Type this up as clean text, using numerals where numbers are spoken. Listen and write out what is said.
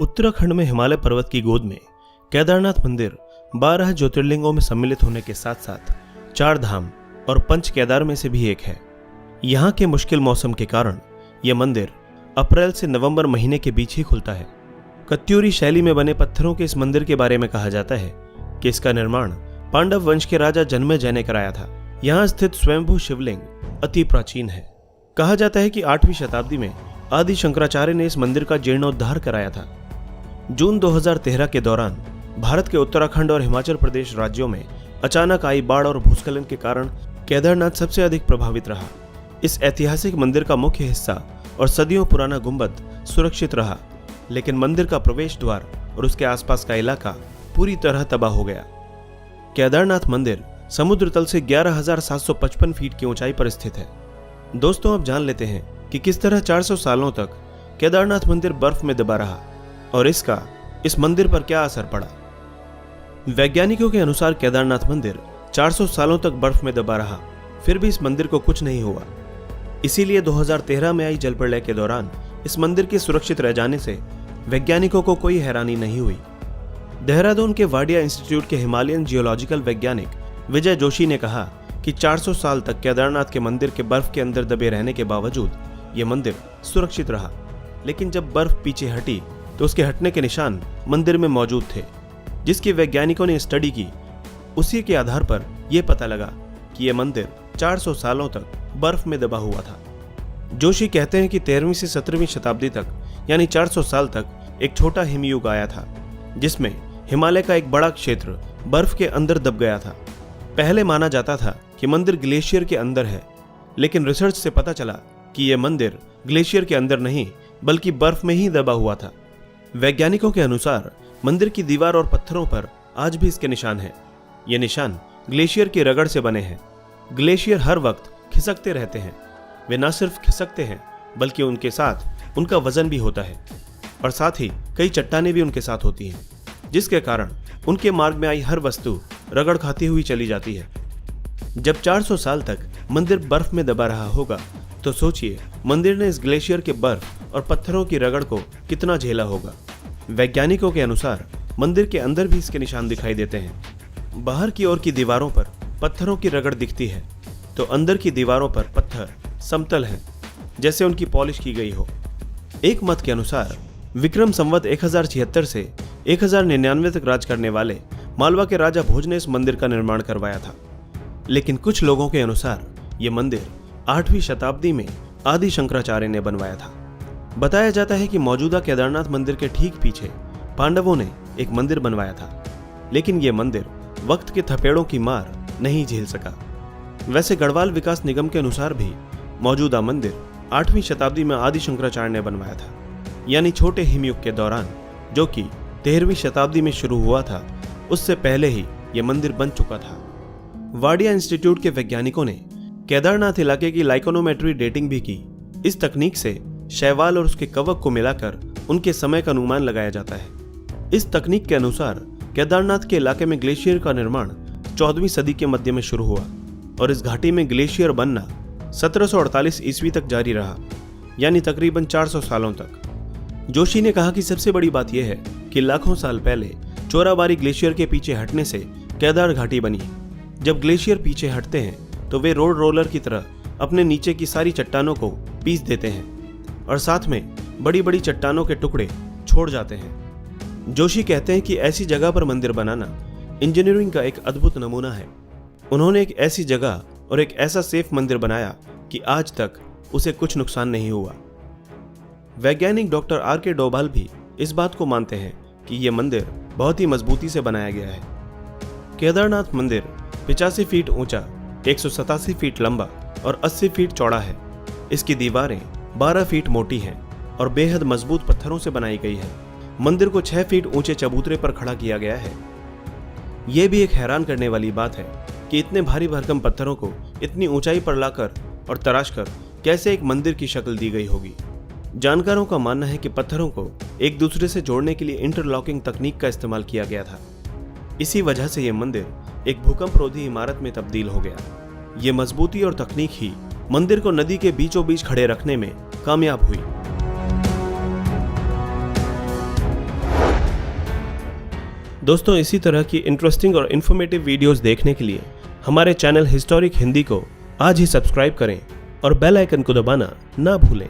उत्तराखंड में हिमालय पर्वत की गोद में केदारनाथ मंदिर 12 ज्योतिर्लिंगों में सम्मिलित होने के साथ साथ 4 धाम और पंच केदार में से भी एक है। यहाँ के मुश्किल मौसम के कारण यह मंदिर अप्रैल से नवंबर महीने के बीच ही खुलता है। कत्यूरी शैली में बने पत्थरों के इस मंदिर के बारे में कहा जाता है कि इसका निर्माण पांडव वंश के राजा जन्मेजय ने कराया था। यहाँ स्थित स्वयंभू शिवलिंग अति प्राचीन है। कहा जाता है कि 8वीं शताब्दी में आदि शंकराचार्य ने इस मंदिर का जीर्णोद्धार कराया था। जून 2013 के दौरान भारत के उत्तराखंड और हिमाचल प्रदेश राज्यों में अचानक आई बाढ़ और भूस्खलन के कारण केदारनाथ सबसे अधिक प्रभावित रहा। इस ऐतिहासिक मंदिर का मुख्य हिस्सा और सदियों पुराना गुंबद सुरक्षित रहा, लेकिन मंदिर का प्रवेश द्वार और उसके आसपास का इलाका पूरी तरह तबाह हो गया। केदारनाथ मंदिर समुद्र तल से 11,755 फीट की ऊंचाई पर स्थित है। दोस्तों, अब जान लेते हैं कि किस तरह 400 सालों तक केदारनाथ मंदिर बर्फ में दबा रहा और इसका इस मंदिर पर क्या असर पड़ा। वैज्ञानिकों के अनुसार केदारनाथ मंदिर 400 सालों तक बर्फ में दबा रहा, फिर भी इस मंदिर को कुछ नहीं हुआ। इसीलिए 2013 में आई जल प्रलय के दौरान इस मंदिर के सुरक्षित रह जाने से वैज्ञानिकों को कोई हैरानी नहीं हुई। देहरादून के वाडिया इंस्टीट्यूट के हिमालयन जियोलॉजिकल वैज्ञानिक विजय जोशी ने कहा कि 400 साल तक केदारनाथ के मंदिर के बर्फ के अंदर दबे रहने के बावजूद यह मंदिर सुरक्षित रहा, लेकिन जब बर्फ पीछे हटी तो उसके हटने के निशान मंदिर में मौजूद थे, जिसकी वैज्ञानिकों ने स्टडी की। उसी के आधार पर यह पता लगा कि यह मंदिर 400 सालों तक बर्फ में दबा हुआ था। जोशी कहते हैं कि 13वीं से 17वीं शताब्दी तक यानी 400 साल तक एक छोटा हिमयुग आया था, जिसमें हिमालय का एक बड़ा क्षेत्र बर्फ के अंदर दब गया था। पहले माना जाता था कि मंदिर ग्लेशियर के अंदर है, लेकिन रिसर्च से पता चला कि यह मंदिर ग्लेशियर के अंदर नहीं बल्कि बर्फ में ही दबा हुआ था। वैज्ञानिकों के अनुसार मंदिर की दीवार और पत्थरों पर आज भी इसके निशान हैं। ये निशान ग्लेशियर की रगड़ से बने हैं। ग्लेशियर हर वक्त खिसकते रहते हैं। वे न सिर्फ खिसकते हैं बल्कि उनके साथ उनका वजन भी होता है और साथ ही कई चट्टानें भी उनके साथ होती हैं, जिसके कारण उनके मार्ग में आई हर वस्तु रगड़ खाती हुई चली जाती है। जब 400 साल तक मंदिर बर्फ में दबा रहा होगा तो सोचिए मंदिर ने इस ग्लेशियर के बर्फ और पत्थरों की रगड़ को कितना झेला होगा। वैज्ञानिकों के अनुसार मंदिर के अंदर भी इसके निशान दिखाई देते हैं। बाहर की ओर की दीवारों पर पत्थरों की रगड़ दिखती है तो अंदर की दीवारों पर पत्थर समतल हैं, जैसे उनकी पॉलिश की गई हो। एक मत के अनुसार विक्रम संवत 1076 से 1099 तक राज करने वाले मालवा के राजा भोज ने इस मंदिर का निर्माण करवाया था, लेकिन कुछ लोगों के अनुसार यह मंदिर 8वीं शताब्दी में आदि शंकराचार्य ने बनवाया था। बताया जाता है कि मौजूदा केदारनाथ मंदिर के ठीक पीछे पांडवों ने एक मंदिर बनवाया था, लेकिन यह मंदिर वक्त के थपेड़ों की मार नहीं झेल सका। वैसे गढ़वाल विकास निगम के अनुसार भी मौजूदा मंदिर 8वीं शताब्दी में आदि शंकराचार्य ने बनवाया था, यानी छोटे हिमयुग के दौरान, जो कि 13वीं शताब्दी में शुरू हुआ था। उससे पहले ही यह मंदिर बन चुका था। वाडिया इंस्टीट्यूट के वैज्ञानिकों ने केदारनाथ इलाके की लाइकोनोमेट्री डेटिंग भी की। इस तकनीक से शैवाल और उसके कवक को मिलाकर उनके समय का अनुमान लगाया जाता है। इस तकनीक के अनुसार केदारनाथ के इलाके में ग्लेशियर का निर्माण 14वीं सदी के मध्य में शुरू हुआ और इस घाटी में ग्लेशियर बनना 1748 ईस्वी तक जारी रहा, यानी तकरीबन 400 सालों तक। जोशी ने कहा कि सबसे बड़ी बात यह है कि लाखों साल पहले चोराबारी ग्लेशियर के पीछे हटने से केदार घाटी बनी। जब ग्लेशियर पीछे हटते हैं तो वे रोड रोलर की तरह अपने नीचे की सारी चट्टानों को पीस देते हैं और साथ में बड़ी बड़ी चट्टानों के टुकड़े छोड़ जाते हैं। जोशी कहते हैं कि ऐसी जगह पर मंदिर बनाना इंजीनियरिंग का एक अद्भुत नमूना है। उन्होंने एक ऐसी जगह और एक ऐसा सेफ मंदिर बनाया कि आज तक उसे कुछ नुकसान नहीं हुआ। वैज्ञानिक डॉक्टर R.K. डोभाल भी इस बात को मानते हैं कि यह मंदिर बहुत ही मजबूती से बनाया गया है। केदारनाथ मंदिर 85 फीट ऊंचा, 187 फीट लंबा और 80 फीट चौड़ा है। इसकी दीवारें 12 फीट मोटी हैं और बेहद मजबूत पत्थरों से बनाई गई है। मंदिर को 6 फीट ऊंचे चबूतरे पर खड़ा किया गया है। यह भी एक हैरान करने वाली बात है कि इतने भारी भरकम पत्थरों को इतनी ऊंचाई पर लाकर और तराशकर कैसे एक मंदिर की शक्ल दी गई होगी। जानकारों का मानना है कि पत्थरों को एक दूसरे से जोड़ने के लिए इंटरलॉकिंग तकनीक का इस्तेमाल किया गया था। इसी वजह से यह मंदिर एक भूकंपरोधी इमारत में तब्दील हो गया। ये मजबूती और तकनीक ही मंदिर को नदी के बीचों बीच खड़े रखने में कामयाब हुई। दोस्तों, इसी तरह की इंटरेस्टिंग और इन्फॉर्मेटिव वीडियोस देखने के लिए हमारे चैनल हिस्टोरिक हिंदी को आज ही सब्सक्राइब करें और बेल आइकन को दबाना ना भूलें।